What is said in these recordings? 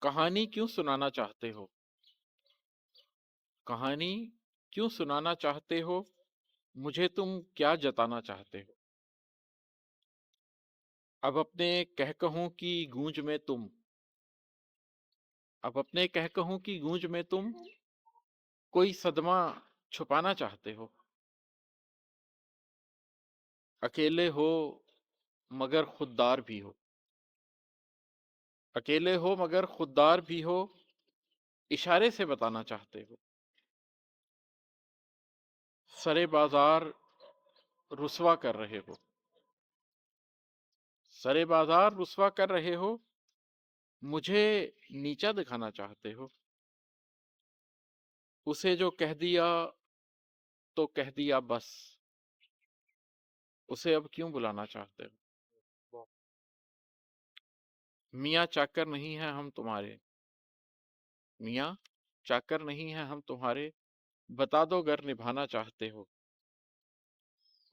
कहानी क्यों सुनाना चाहते हो? कहानी क्यों सुनाना चाहते हो? मुझे तुम क्या जताना चाहते हो? अब अपने कहकहों की गूंज में तुम अब अपने कहकहों की गूंज में तुम कोई सदमा छुपाना चाहते हो। अकेले हो मगर खुददार भी हो। अकेले हो मगर खुददार भी हो। इशारे से बताना चाहते हो। सरे बाजार रुसवा कर रहे हो। सरे बाजार रुसवा कर रहे हो। मुझे नीचा दिखाना चाहते हो। उसे जो कह दिया तो कह दिया बस। उसे अब क्यों बुलाना चाहते हो? मियाँ चाकर नहीं है हम तुम्हारे। मियाँ चाकर नहीं है हम तुम्हारे। बता दो गर निभाना चाहते हो।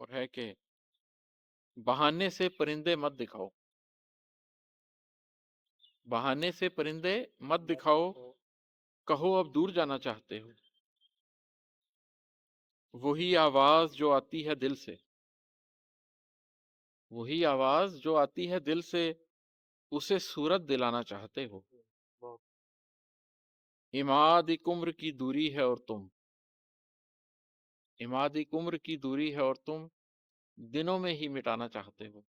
और है कि बहाने से परिंदे मत दिखाओ। बहाने से परिंदे मत दिखाओ। कहो अब दूर जाना चाहते हो। वही आवाज जो आती है दिल से। वही आवाज जो आती है दिल से। उसे सूरत दिलाना चाहते हो। इमाद एक उम्र की दूरी है और तुम। इमाद एक उम्र की दूरी है और तुम दिनों में ही मिटाना चाहते हो।